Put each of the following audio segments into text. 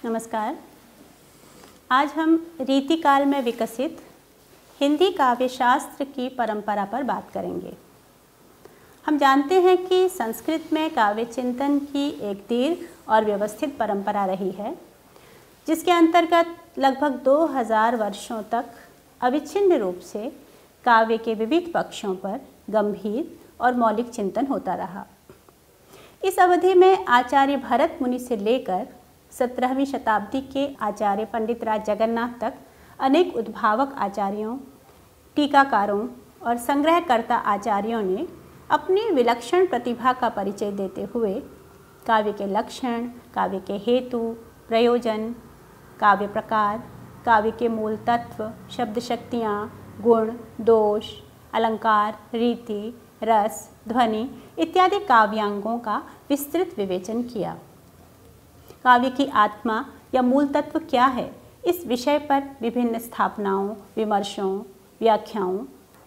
नमस्कार। आज हम रीतिकाल में विकसित हिंदी काव्य शास्त्र की परंपरा पर बात करेंगे। हम जानते हैं कि संस्कृत में काव्य चिंतन की एक दीर्घ और व्यवस्थित परंपरा रही है, जिसके अंतर्गत लगभग 2000 वर्षों तक अविच्छिन्न रूप से काव्य के विविध पक्षों पर गंभीर और मौलिक चिंतन होता रहा। इस अवधि में आचार्य भरत मुनि से लेकर 17वीं शताब्दी के आचार्य पंडित राज जगन्नाथ तक अनेक उद्भावक आचार्यों, टीकाकारों और संग्रहकर्ता आचार्यों ने अपनी विलक्षण प्रतिभा का परिचय देते हुए काव्य के लक्षण, काव्य के हेतु, प्रयोजन, काव्य प्रकार, काव्य के मूल तत्व, शब्द शक्तियाँ, गुण, दोष, अलंकार, रीति, रस, ध्वनि इत्यादि काव्यांगों का विस्तृत विवेचन किया। काव्य की आत्मा या मूल तत्व क्या है, इस विषय पर विभिन्न स्थापनाओं, विमर्शों, व्याख्याओं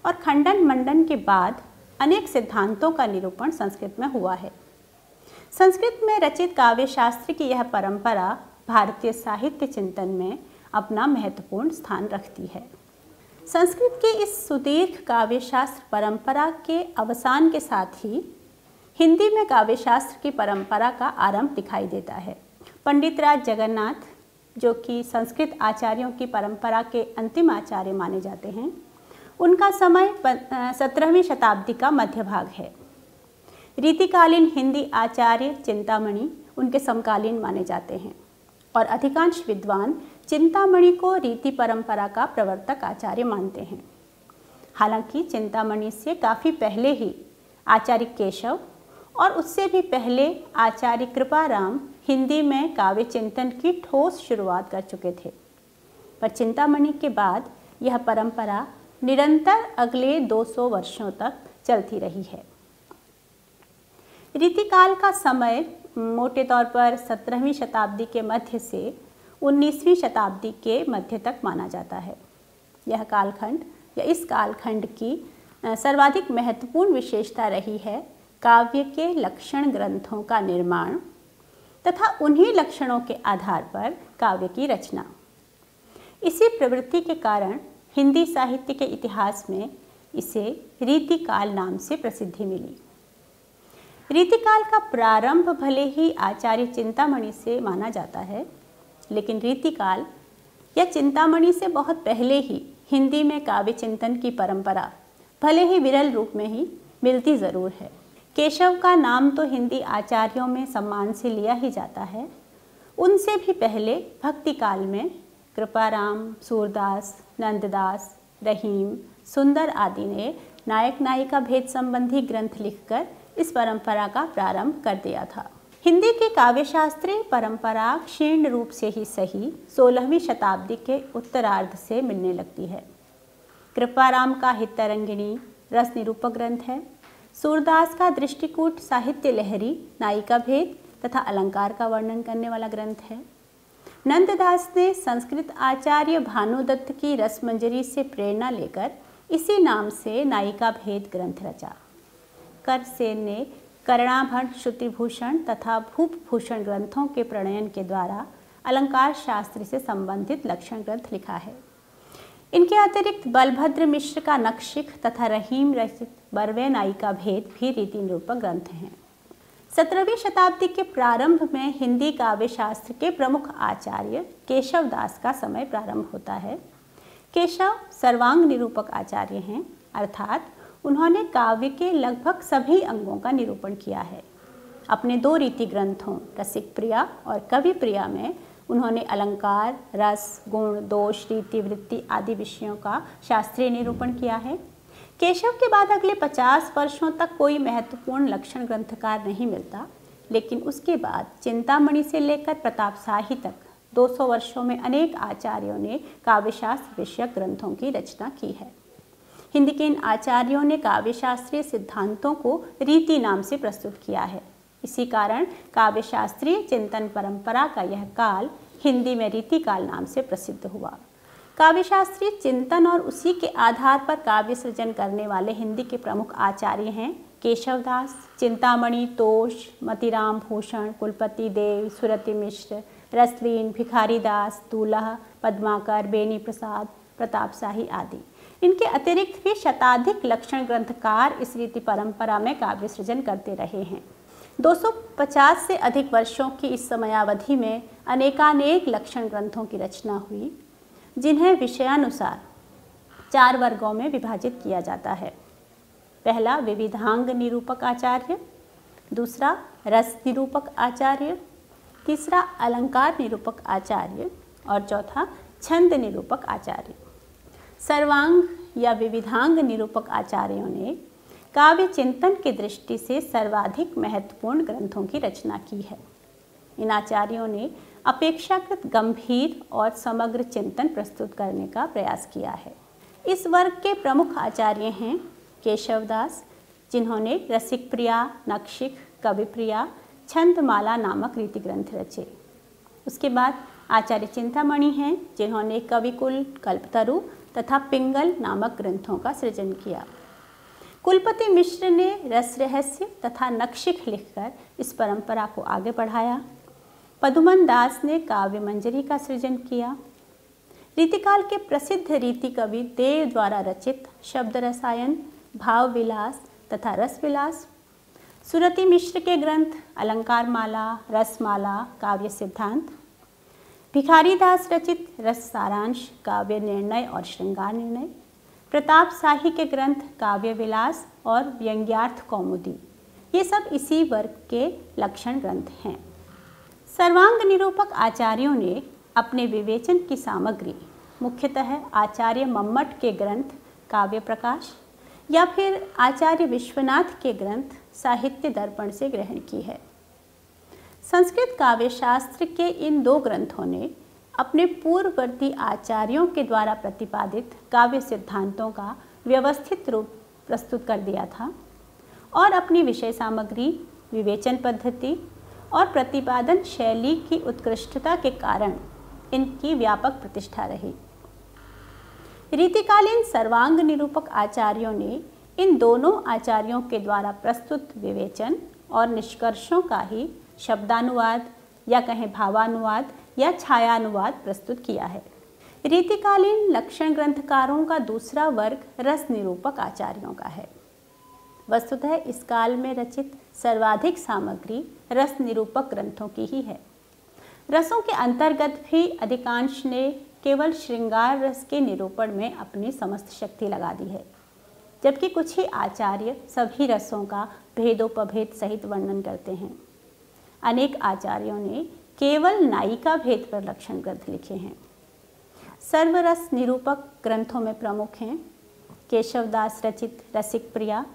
और खंडन मंडन के बाद अनेक सिद्धांतों का निरूपण संस्कृत में हुआ है। संस्कृत में रचित काव्य शास्त्र की यह परंपरा भारतीय साहित्य चिंतन में अपना महत्वपूर्ण स्थान रखती है। संस्कृत की इस सुदीर्घ काव्य शास्त्र परंपरा के अवसान के साथ ही हिंदी में काव्य शास्त्र की परंपरा का आरंभ दिखाई देता है। पंडित राज जगन्नाथ, जो कि संस्कृत आचार्यों की परंपरा के अंतिम आचार्य माने जाते हैं, उनका समय 17वीं शताब्दी का मध्य भाग है। रीतिकालीन हिंदी आचार्य चिंतामणि उनके समकालीन माने जाते हैं और अधिकांश विद्वान चिंतामणि को रीति परंपरा का प्रवर्तक आचार्य मानते हैं। हालांकि चिंतामणि से काफ़ी पहले ही आचार्य केशव और उससे भी पहले आचार्य कृपाराम हिंदी में काव्य चिंतन की ठोस शुरुआत कर चुके थे, पर चिंतामणि के बाद यह परंपरा निरंतर अगले 200 वर्षों तक चलती रही है। रीतिकाल का समय मोटे तौर पर 17वीं शताब्दी के मध्य से 19वीं शताब्दी के मध्य तक माना जाता है। यह कालखंड या इस कालखंड की सर्वाधिक महत्वपूर्ण विशेषता रही है काव्य के लक्षण ग्रंथों का निर्माण तथा उन्हीं लक्षणों के आधार पर काव्य की रचना। इसी प्रवृत्ति के कारण हिंदी साहित्य के इतिहास में इसे रीतिकाल नाम से प्रसिद्धि मिली। रीतिकाल का प्रारंभ भले ही आचार्य चिंतामणि से माना जाता है, लेकिन रीतिकाल या चिंतामणि से बहुत पहले ही हिंदी में काव्य चिंतन की परंपरा भले ही विरल रूप में ही मिलती ज़रूर है। केशव का नाम तो हिंदी आचार्यों में सम्मान से लिया ही जाता है। उनसे भी पहले भक्ति काल में कृपाराम, सूरदास, नंददास, रहीम, सुंदर आदि ने नायक नायिका भेद संबंधी ग्रंथ लिखकर इस परंपरा का प्रारंभ कर दिया था। हिंदी की काव्यशास्त्रीय परंपरा क्षीण रूप से ही सही 16वीं शताब्दी के उत्तरार्ध से मिलने लगती है। कृपाराम का हितरंगिणी रस निरूपक ग्रंथ है। सूरदास का दृष्टिकूट साहित्य लहरी नायिका भेद तथा अलंकार का वर्णन करने वाला ग्रंथ है। नंददास ने संस्कृत आचार्य भानुदत्त की रसमंजरी से प्रेरणा लेकर इसी नाम से नायिका भेद ग्रंथ रचा। करसेन ने कर्णाभरण, श्रुतिभूषण तथा भूपभूषण ग्रंथों के प्रणयन के द्वारा अलंकार शास्त्र से संबंधित लक्षण ग्रंथ लिखा है। इनके अतिरिक्त बलभद्र मिश्र का नखशिख तथा रहीम रचित बरवे नायिका भेद भी रीति निरूपक ग्रंथ हैं। 17वीं शताब्दी के प्रारंभ में हिंदी काव्य शास्त्र के प्रमुख आचार्य केशव दास का समय प्रारंभ होता है। केशव सर्वांग निरूपक आचार्य हैं, अर्थात उन्होंने काव्य के लगभग सभी अंगों का निरूपण किया है। अपने 2 रीति ग्रंथों रसिक प्रिया और कवि प्रिया में उन्होंने अलंकार, रस, गुण, दोष, रीति, वृत्ति आदि विषयों का शास्त्रीय निरूपण किया है। केशव के बाद अगले 50 वर्षों तक कोई महत्वपूर्ण लक्षण ग्रंथकार नहीं मिलता, लेकिन उसके बाद चिंतामणि से लेकर प्रताप शाही तक 200 वर्षों में अनेक आचार्यों ने काव्यशास्त्र विषयक ग्रंथों की रचना की है। हिंदी के इन आचार्यों ने काव्यशास्त्रीय सिद्धांतों को रीति नाम से प्रस्तुत किया है। इसी कारण काव्यशास्त्रीय चिंतन परंपरा का यह काल हिंदी में रीतिकाल नाम से प्रसिद्ध हुआ। काव्यशास्त्रीय चिंतन और उसी के आधार पर काव्य सृजन करने वाले हिंदी के प्रमुख आचार्य हैं केशवदास, चिंतामणि, तोष, मतिराम भूषण, कुलपति देव, सुरति मिश्र, रसलीन, भिखारीदास, दूल्हा, पद्माकर, बेनी प्रसाद, प्रतापशाही आदि। इनके अतिरिक्त भी शताधिक लक्षण ग्रंथकार इस रीति परंपरा में काव्य सृजन करते रहे हैं। 250 से अधिक वर्षों की इस समयावधि में अनेकानेक लक्षण ग्रंथों की रचना हुई, जिन्हें विषयानुसार 4 वर्गों में विभाजित किया जाता है। पहला विविधांग निरूपक आचार्य, दूसरा रस निरूपक आचार्य, तीसरा अलंकार निरूपक आचार्य और चौथा छंद निरूपक आचार्य। सर्वांग या विविधांग निरूपक आचार्यों ने काव्य चिंतन की दृष्टि से सर्वाधिक महत्वपूर्ण ग्रंथों की रचना की है। इन आचार्यों ने अपेक्षाकृत गंभीर और समग्र चिंतन प्रस्तुत करने का प्रयास किया है। इस वर्ग के प्रमुख आचार्य हैं केशवदास, जिन्होंने रसिक प्रिया, नक्षिक, कविप्रिया, छंदमाला नामक रीति ग्रंथ रचे। उसके बाद आचार्य चिंतामणि हैं, जिन्होंने कविकुल, कल्पतरु तथा पिंगल नामक ग्रंथों का सृजन किया। कुलपति मिश्र ने रस रहस्य तथा नक्षिक लिखकर इस परंपरा को आगे बढ़ाया। पदुमन दास ने काव्य मंजरी का सृजन किया। रीतिकाल के प्रसिद्ध रीति कवि देव द्वारा रचित शब्द रसायन, भाव विलास तथा रस विलास, सुरति मिश्र के ग्रंथ अलंकार माला, रसमाला, काव्य सिद्धांत, भिखारीदास रचित रस सारांश, काव्य निर्णय और श्रृंगार निर्णय, प्रतापशाही के ग्रंथ काव्य विलास और व्यंग्यार्थ कौमुदी, ये सब इसी वर्ग के लक्षण ग्रंथ हैं। सर्वांग निरूपक आचार्यों ने अपने विवेचन की सामग्री मुख्यतः आचार्य मम्मट के ग्रंथ काव्य प्रकाश या फिर आचार्य विश्वनाथ के ग्रंथ साहित्य दर्पण से ग्रहण की है। संस्कृत काव्य शास्त्र के इन 2 ग्रंथों ने अपने पूर्ववर्ती आचार्यों के द्वारा प्रतिपादित काव्य सिद्धांतों का व्यवस्थित रूप प्रस्तुत कर दिया था और अपनी विषय सामग्री, विवेचन पद्धति और प्रतिपादन शैली की उत्कृष्टता के कारण इनकी व्यापक प्रतिष्ठा रही। रीतिकालीन सर्वांग निरूपक आचार्यों ने इन दोनों आचार्यों के द्वारा प्रस्तुत विवेचन और निष्कर्षों का ही शब्दानुवाद या कहें भावानुवाद या छायानुवाद प्रस्तुत किया है। रीतिकालीन लक्षण ग्रंथकारों का दूसरा वर्ग रस निरूपक आचार्यों का है। वस्तुतः इस काल में रचित सर्वाधिक सामग्री रस निरूपक ग्रंथों की ही है। रसों के अंतर्गत भी अधिकांश ने केवल श्रृंगार रस के निरूपण में अपनी समस्त शक्ति लगा दी है, जबकि कुछ ही आचार्य सभी रसों का भेदोपभेद सहित वर्णन करते हैं। अनेक आचार्यों ने केवल नायिका भेद पर लक्षण ग्रंथ लिखे हैं। सर्वरस निरूपक ग्रंथों में प्रमुख हैं केशवदास रचित रसिक प्रिया,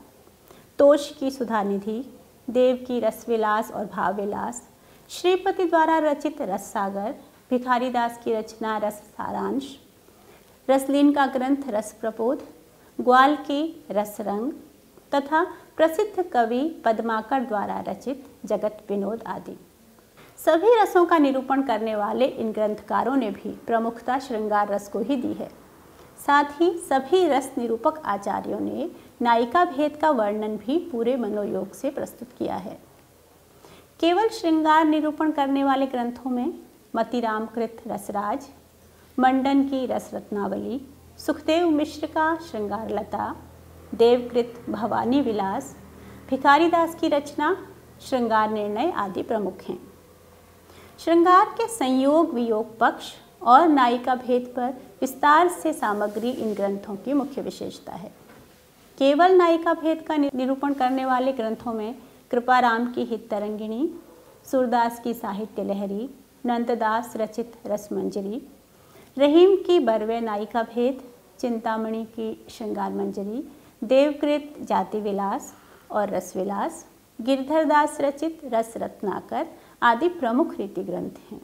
तोष की सुधानिधि, देव की रसविलास और भावविलास, श्रीपति द्वारा रचित रस सागर, भिखारीदास की रचना रस सारांश, रसलीन का ग्रंथ रस प्रबोध, ग्वाल की रसरंग तथा प्रसिद्ध कवि पद्माकर द्वारा रचित जगत विनोद आदि। सभी रसों का निरूपण करने वाले इन ग्रंथकारों ने भी प्रमुखता श्रृंगार रस को ही दी है। साथ ही सभी रस निरूपक आचार्यों ने नायिका भेद का वर्णन भी पूरे मनोयोग से प्रस्तुत किया है। केवल श्रृंगार निरूपण करने वाले ग्रंथों में मतिराम कृत रसराज, मंडन की रस रत्नावली, सुखदेव मिश्र का श्रृंगार लता, देवकृत भवानी विलास, भिखारीदास की रचना श्रृंगार निर्णय आदि प्रमुख हैं। श्रृंगार के संयोग वियोग पक्ष और नायिका भेद पर विस्तार से सामग्री इन ग्रंथों की मुख्य विशेषता है। केवल नायिका भेद का निरूपण करने वाले ग्रंथों में कृपाराम की हिततरंगिणी, सूरदास की साहित्य लहरी, नंददास रचित रसमंजरी, रहीम की बरवे नायिका भेद, चिंतामणि की श्रृंगार मंजरी, देवकृत जाति विलास और रसविलास, गिरधरदास रचित रस रत्नाकर आदि प्रमुख रीति ग्रंथ हैं।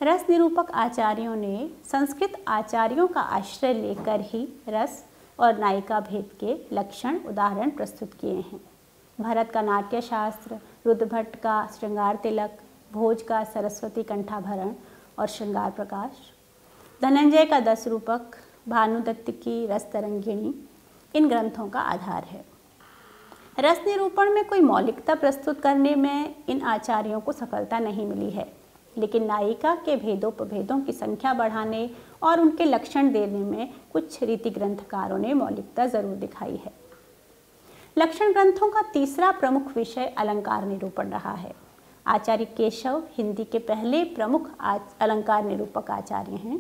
रस निरूपक आचार्यों ने संस्कृत आचार्यों का आश्रय लेकर ही रस और नायिका भेद के लक्षण उदाहरण प्रस्तुत किए हैं। भरत का नाट्य शास्त्र, रुद्रभट्ट का श्रृंगार तिलक, भोज का सरस्वती कंठाभरण और श्रृंगार प्रकाश, धनंजय का 10 रूपक, भानुदत्त की रस तरंगिणी इन ग्रंथों का आधार है। रस निरूपण में कोई मौलिकता प्रस्तुत करने में इन आचार्यों को सफलता नहीं मिली है। लेकिन नायिका के भेदोपभेदों की संख्या बढ़ाने और उनके लक्षण देने में कुछ रीति ग्रंथकारों ने मौलिकता जरूर दिखाई है। लक्षण ग्रंथों का तीसरा प्रमुख विषय अलंकार निरूपण रहा है। आचार्य केशव हिंदी के पहले प्रमुख अलंकार निरूपक आचार्य हैं।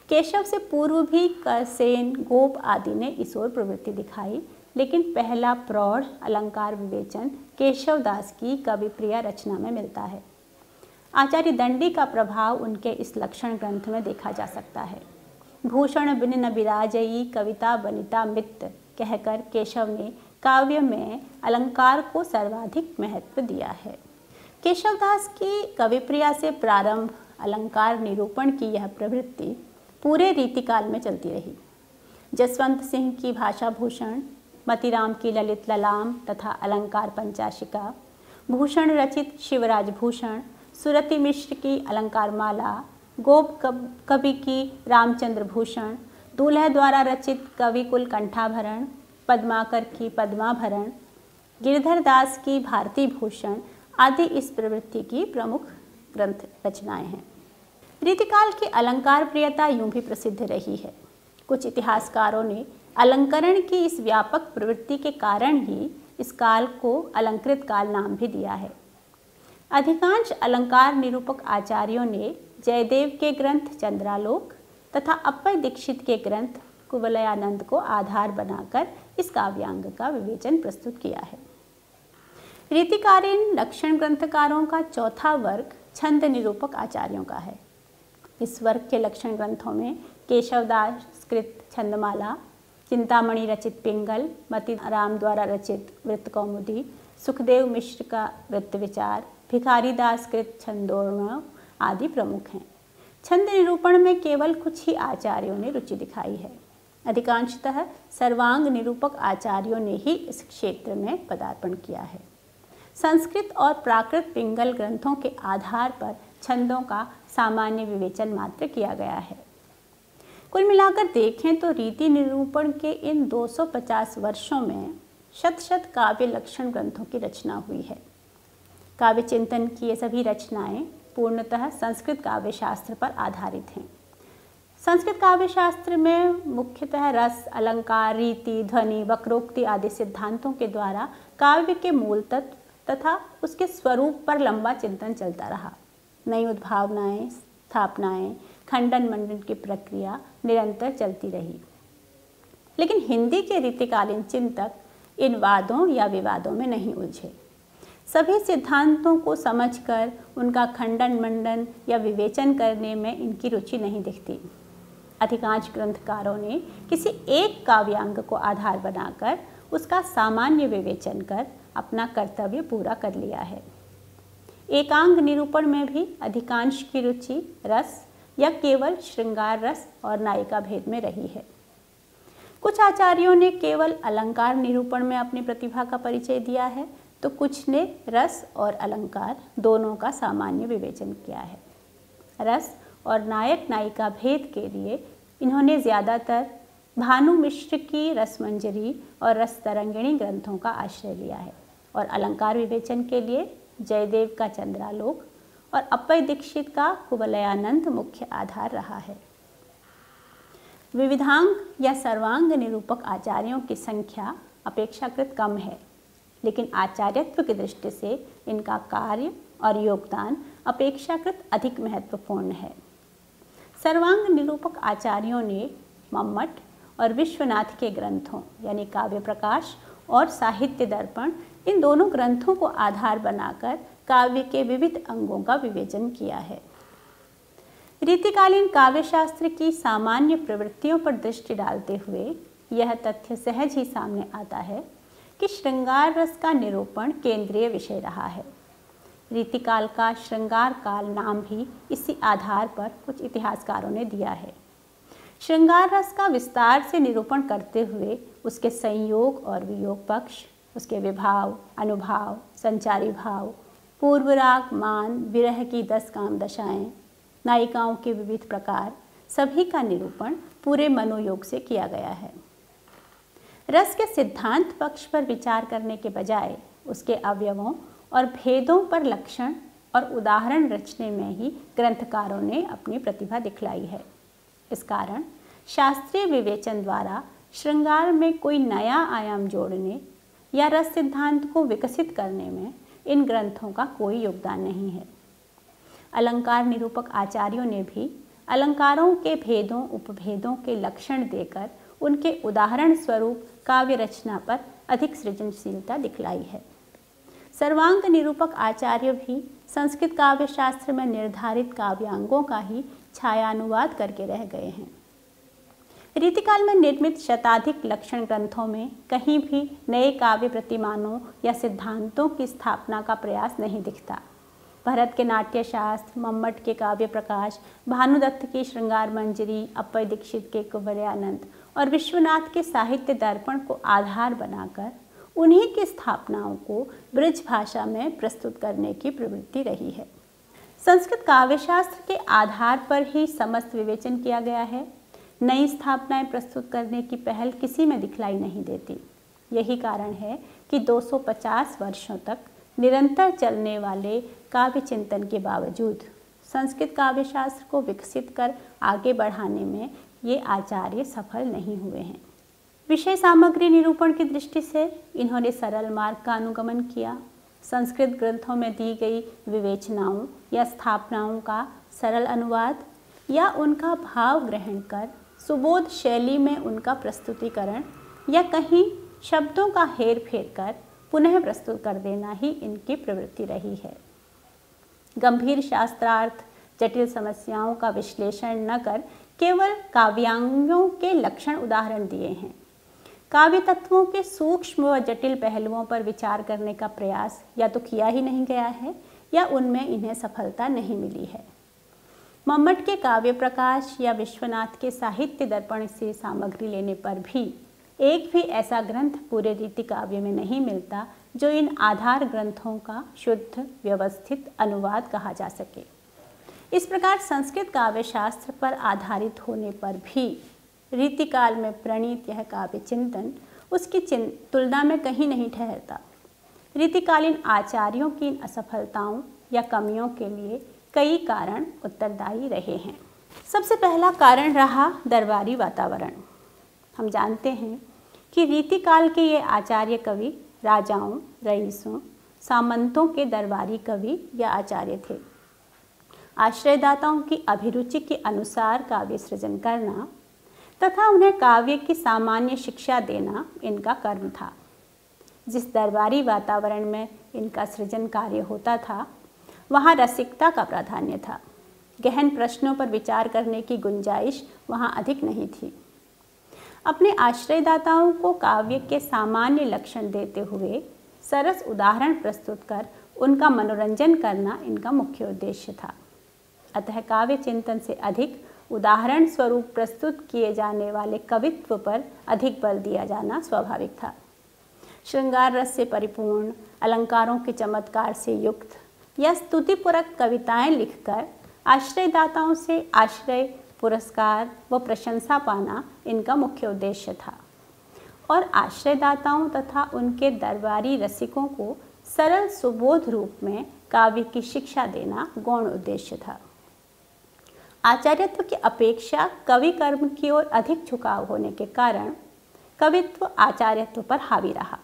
केशव से पूर्व भी करसेन, गोप आदि ने इस ओर प्रवृत्ति दिखाई, लेकिन पहला प्रौढ़ अलंकार विवेचन केशवदास की कविप्रिया रचना में मिलता है। आचार्य दंडी का प्रभाव उनके इस लक्षण ग्रंथ में देखा जा सकता है। भूषण बिन न बिराजई कविता बनिता मित्त कहकर केशव ने काव्य में अलंकार को सर्वाधिक महत्व दिया है। केशवदास की कविप्रिया से प्रारंभ अलंकार निरूपण की यह प्रवृत्ति पूरे रीतिकाल में चलती रही। जसवंत सिंह की भाषा भूषण, मतीराम की ललित ललाम तथा अलंकार पंचाशिका, भूषण रचित शिवराज भूषण, सुरति मिश्र की अलंकार माला, गोप कवि की रामचंद्र भूषण, दूल्हे द्वारा रचित कविकुल कंठाभरण, पद्माकर की पद्माभरण, गिरधर दास की भारती भूषण आदि इस प्रवृत्ति की प्रमुख ग्रंथ रचनाएं हैं। रीतिकाल की अलंकार प्रियता यूं भी प्रसिद्ध रही है। कुछ इतिहासकारों ने अलंकरण की इस व्यापक प्रवृत्ति के कारण ही इस काल को अलंकृत काल नाम भी दिया है। अधिकांश अलंकार निरूपक आचार्यों ने जयदेव के ग्रंथ चंद्रालोक तथा अप्पय दीक्षित के ग्रंथ कुवलयानंद को आधार बनाकर इस काव्यांग का विवेचन प्रस्तुत किया है। रीतिकालीन लक्षण ग्रंथकारों का चौथा वर्ग छंद निरूपक आचार्यों का है। इस वर्ग के लक्षण ग्रंथों में केशवदास कृत छंदमाला, चिंतामणि रचित पिंगल, मतीराम द्वारा रचित वृत्त कौमुदी, सुखदेव मिश्र का वृत्त विचार, भिखारी दास कृत छंदोर्णव आदि प्रमुख हैं। छंद निरूपण में केवल कुछ ही आचार्यों ने रुचि दिखाई है। अधिकांशतः सर्वांग निरूपक आचार्यों ने ही इस क्षेत्र में पदार्पण किया है। संस्कृत और प्राकृत पिंगल ग्रंथों के आधार पर छंदों का सामान्य विवेचन मात्र किया गया है। कुल मिलाकर देखें तो रीति निरूपण के इन 250 वर्षों में शत काव्य लक्षण ग्रंथों की रचना हुई है। काव्य चिंतन की ये सभी रचनाएं पूर्णतः संस्कृत काव्य शास्त्र पर आधारित हैं। संस्कृत काव्य शास्त्र में मुख्यतः रस, अलंकार, रीति, ध्वनि, वक्रोक्ति आदि सिद्धांतों के द्वारा काव्य के मूल तत्व तथा उसके स्वरूप पर लंबा चिंतन चलता रहा। नई उद्भावनाएं, स्थापनाएं, खंडन मंडन की प्रक्रिया निरंतर चलती रही। लेकिन हिंदी के रीतिकालीन चिंतक इन वादों या विवादों में नहीं उलझे। सभी सिद्धांतों को समझकर उनका खंडन मंडन या विवेचन करने में इनकी रुचि नहीं दिखती। अधिकांश ग्रंथकारों ने किसी एक काव्यांग को आधार बनाकर उसका सामान्य विवेचन कर अपना कर्तव्य पूरा कर लिया है। एकांग निरूपण में भी अधिकांश की रुचि रस या केवल श्रृंगार रस और नायिका भेद में रही है। कुछ आचार्यों ने केवल अलंकार निरूपण में अपनी प्रतिभा का परिचय दिया है, तो कुछ ने रस और अलंकार दोनों का सामान्य विवेचन किया है। रस और नायक नायिका भेद के लिए इन्होंने ज़्यादातर भानु मिश्र की रसमंजरी और रस तरंगिणी ग्रंथों का आश्रय लिया है और अलंकार विवेचन के लिए जयदेव का चंद्रालोक और अप्पय दीक्षित का कुवलयानंद मुख्य आधार रहा है। विविधांग या सर्वांग निरूपक आचार्यों की संख्या अपेक्षाकृत कम है, लेकिन आचार्यत्व की दृष्टि से इनका कार्य और योगदान अपेक्षाकृत अधिक महत्वपूर्ण है। सर्वांग निरूपक आचार्यों ने मम्मट और विश्वनाथ के ग्रंथों यानी काव्य प्रकाश और साहित्य दर्पण इन दोनों ग्रंथों को आधार बनाकर काव्य के विविध अंगों का विवेचन किया है। रीतिकालीन काव्य शास्त्र की सामान्य प्रवृत्तियों पर दृष्टि डालते हुए यह तथ्य सहज ही सामने आता है कि श्रृंगार रस का निरूपण केंद्रीय विषय रहा है। रीतिकाल का श्रृंगार काल नाम भी इसी आधार पर कुछ इतिहासकारों ने दिया है। श्रृंगार रस का विस्तार से निरूपण करते हुए उसके संयोग और वियोग पक्ष, उसके विभाव, अनुभाव, संचारी भाव, पूर्व राग, मान, विरह की 10 काम दशाएं, नायिकाओं के विविध प्रकार सभी का निरूपण पूरे मनोयोग से किया गया है। रस के सिद्धांत पक्ष पर विचार करने के बजाय उसके अवयवों और भेदों पर लक्षण और उदाहरण रचने में ही ग्रंथकारों ने अपनी प्रतिभा दिखलाई है। इस कारण शास्त्रीय विवेचन द्वारा श्रृंगार में कोई नया आयाम जोड़ने या रस सिद्धांत को विकसित करने में इन ग्रंथों का कोई योगदान नहीं है। अलंकार निरूपक आचार्यों ने भी अलंकारों के भेदों उपभेदों के लक्षण देकर उनके उदाहरण स्वरूप काव्य रचना पर अधिक सृजनशीलता दिखलाई है। सर्वांग निरूपक आचार्य भी संस्कृत काव्य शास्त्र में निर्धारित काव्यांगों का ही छायानुवाद करके रह गए हैं। रीतिकाल में निर्मित शताधिक लक्षण ग्रंथों में कहीं भी नए काव्य प्रतिमानों या सिद्धांतों की स्थापना का प्रयास नहीं दिखता। भरत के नाट्य शास्त्र, मम्मट के काव्य प्रकाश, भानुदत्त की श्रृंगार मंजरी, अप्पय दीक्षित के कुवलयानंद और विश्वनाथ के साहित्य दर्पण को आधार बनाकर उन्हीं की स्थापनाओं को ब्रज भाषा में प्रस्तुत करने की प्रवृत्ति रही है। संस्कृत काव्यशास्त्र के आधार पर ही समस्त विवेचन किया गया है। नई स्थापनाएं प्रस्तुत करने की पहल किसी में दिखलाई नहीं देती। यही कारण है कि 250 वर्षों तक निरंतर चलने वाले काव्य चिंतन के बावजूद संस्कृत काव्यशास्त्र को विकसित कर आगे बढ़ाने में ये आचार्य सफल नहीं हुए हैं। विषय सामग्री निरूपण की दृष्टि से इन्होंने सरल मार्ग का अनुगमन किया। संस्कृत ग्रंथों में दी गई विवेचनाओं या स्थापनाओं का सरल अनुवाद या उनका भाव ग्रहण कर सुबोध शैली में उनका प्रस्तुतिकरण या कहीं शब्दों का हेर फेर कर पुनः प्रस्तुत कर देना ही इनकी प्रवृत्ति रही है। गंभीर शास्त्रार्थ, जटिल समस्याओं का विश्लेषण न कर केवल काव्यांगों के लक्षण उदाहरण दिए हैं। काव्य तत्वों के सूक्ष्म व जटिल पहलुओं पर विचार करने का प्रयास या तो किया ही नहीं गया है या उनमें इन्हें सफलता नहीं मिली है। मम्मट के काव्य प्रकाश या विश्वनाथ के साहित्य दर्पण से सामग्री लेने पर भी एक भी ऐसा ग्रंथ पूरे रीति काव्य में नहीं मिलता जो इन आधार ग्रंथों का शुद्ध व्यवस्थित अनुवाद कहा जा सके। इस प्रकार संस्कृत काव्य शास्त्र पर आधारित होने पर भी रीतिकाल में प्रणीत यह काव्य चिंतन उसकी तुलना में कहीं नहीं ठहरता। रीतिकालीन आचार्यों की इन असफलताओं या कमियों के लिए कई कारण उत्तरदायी रहे हैं। सबसे पहला कारण रहा दरबारी वातावरण। हम जानते हैं कि रीतिकाल के ये आचार्य कवि राजाओं, रईसों, सामंतों के दरबारी कवि या आचार्य थे। आश्रयदाताओं की अभिरुचि के अनुसार काव्य सृजन करना तथा उन्हें काव्य की सामान्य शिक्षा देना इनका कर्म था। जिस दरबारी वातावरण में इनका सृजन कार्य होता था वहाँ रसिकता का प्राधान्य था। गहन प्रश्नों पर विचार करने की गुंजाइश वहाँ अधिक नहीं थी। अपने आश्रयदाताओं को काव्य के सामान्य लक्षण देते हुए सरस उदाहरण प्रस्तुत कर उनका मनोरंजन करना इनका मुख्य उद्देश्य था। अतः काव्य चिंतन से अधिक उदाहरण स्वरूप प्रस्तुत किए जाने वाले कवित्व पर अधिक बल दिया जाना स्वाभाविक था। श्रृंगार रस से परिपूर्ण, अलंकारों के चमत्कार से युक्त या स्तुतिपूरक कविताएं लिखकर आश्रयदाताओं से आश्रय, पुरस्कार व प्रशंसा पाना इनका मुख्य उद्देश्य था और आश्रयदाताओं तथा उनके दरबारी रसिकों को सरल सुबोध रूप में काव्य की शिक्षा देना गौण उद्देश्य था। आचार्यत्व की अपेक्षा कवि कर्म की ओर अधिक झुकाव होने के कारण कवित्व आचार्यत्व पर हावी रहा।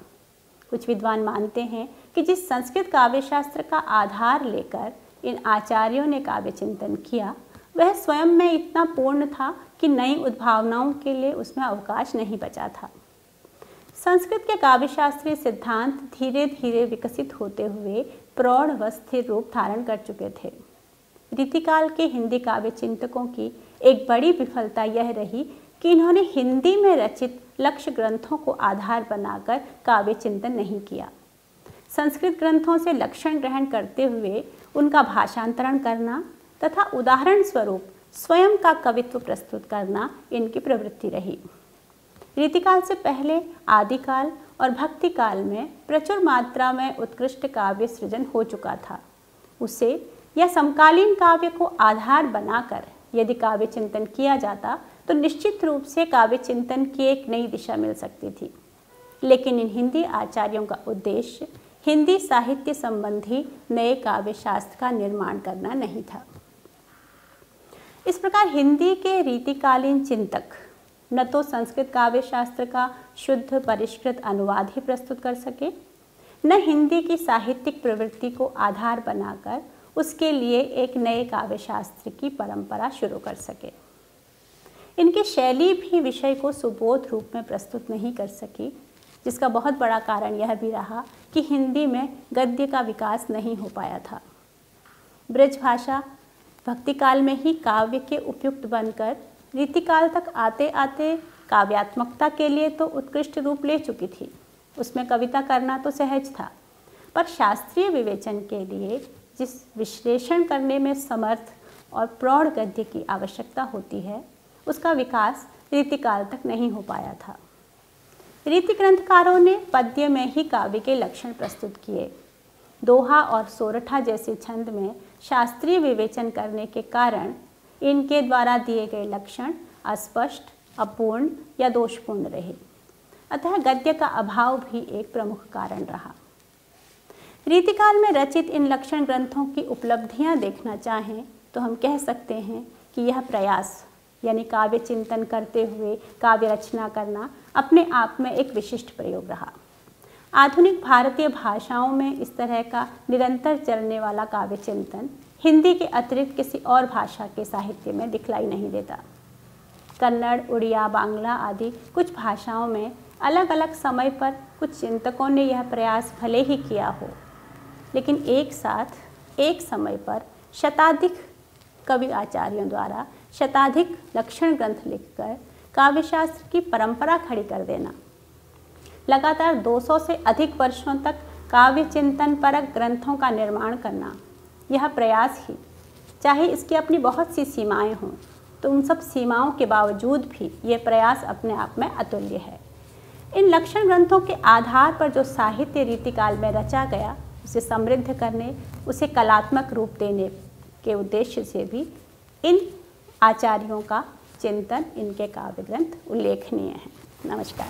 कुछ विद्वान मानते हैं कि जिस संस्कृत काव्यशास्त्र का आधार लेकर इन आचार्यों ने काव्य चिंतन किया वह स्वयं में इतना पूर्ण था कि नई उद्भावनाओं के लिए उसमें अवकाश नहीं बचा था। संस्कृत के काव्यशास्त्रीय सिद्धांत धीरे धीरे विकसित होते हुए प्रौढ़ व स्थिर रूप धारण कर चुके थे। रीतिकाल के हिंदी काव्य चिंतकों की एक बड़ी विफलता यह रही कि इन्होंने हिंदी में रचित लक्ष्य ग्रंथों को आधार बनाकर काव्य चिंतन नहीं किया। संस्कृत ग्रंथों से लक्षण ग्रहण करते हुए उनका भाषांतरण करना तथा उदाहरण स्वरूप स्वयं का कवित्व प्रस्तुत करना इनकी प्रवृत्ति रही। रीतिकाल से पहले आदिकाल और भक्तिकाल में प्रचुर मात्रा में उत्कृष्ट काव्य सृजन हो चुका था। उसे या समकालीन काव्य को आधार बनाकर यदि काव्य चिंतन किया जाता तो निश्चित रूप से काव्य चिंतन की एक नई दिशा मिल सकती थी। लेकिन इन हिंदी आचार्यों का उद्देश्य हिंदी साहित्य संबंधी नए काव्य शास्त्र का निर्माण करना नहीं था। इस प्रकार हिंदी के रीतिकालीन चिंतक न तो संस्कृत काव्य शास्त्र का शुद्ध परिष्कृत अनुवाद ही प्रस्तुत कर सके, न हिंदी की साहित्यिक प्रवृत्ति को आधार बनाकर उसके लिए एक नए काव्य शास्त्र की परंपरा शुरू कर सके। इनकी शैली भी विषय को सुबोध रूप में प्रस्तुत नहीं कर सकी, जिसका बहुत बड़ा कारण यह भी रहा कि हिंदी में गद्य का विकास नहीं हो पाया था। ब्रज भाषा भक्ति काल में ही काव्य के उपयुक्त बनकर रीतिकाल तक आते आते काव्यात्मकता के लिए तो उत्कृष्ट रूप ले चुकी थी। उसमें कविता करना तो सहज था, पर शास्त्रीय विवेचन के लिए जिस विश्लेषण करने में समर्थ और प्रौढ़ गद्य की आवश्यकता होती है, उसका विकास रीतिकाल तक नहीं हो पाया था। रीति ग्रंथकारों ने पद्य में ही काव्य के लक्षण प्रस्तुत किए। दोहा और सोरठा जैसे छंद में शास्त्रीय विवेचन करने के कारण इनके द्वारा दिए गए लक्षण अस्पष्ट, अपूर्ण या दोषपूर्ण रहे। अतः गद्य का अभाव भी एक प्रमुख कारण रहा। रीतिकाल में रचित इन लक्षण ग्रंथों की उपलब्धियां देखना चाहें तो हम कह सकते हैं कि यह प्रयास यानी काव्य चिंतन करते हुए काव्य रचना करना अपने आप में एक विशिष्ट प्रयोग रहा। आधुनिक भारतीय भाषाओं में इस तरह का निरंतर चलने वाला काव्य चिंतन हिंदी के अतिरिक्त किसी और भाषा के साहित्य में दिखलाई नहीं देता। कन्नड़, उड़िया, बांग्ला आदि कुछ भाषाओं में अलग अलग समय पर कुछ चिंतकों ने यह प्रयास भले ही किया हो, लेकिन एक साथ एक समय पर शताधिक कवि आचार्यों द्वारा शताधिक लक्षण ग्रंथ लिखकर काव्यशास्त्र की परंपरा खड़ी कर देना, लगातार 200 से अधिक वर्षों तक काव्य चिंतन परक ग्रंथों का निर्माण करना, यह प्रयास ही, चाहे इसकी अपनी बहुत सी सीमाएं हों, तो उन सब सीमाओं के बावजूद भी ये प्रयास अपने आप में अतुल्य है। इन लक्षण ग्रंथों के आधार पर जो साहित्य रीतिकाल में रचा गया, उसे समृद्ध करने, उसे कलात्मक रूप देने के उद्देश्य से भी इन आचार्यों का चिंतन, इनके काव्य ग्रंथ उल्लेखनीय हैं। नमस्कार।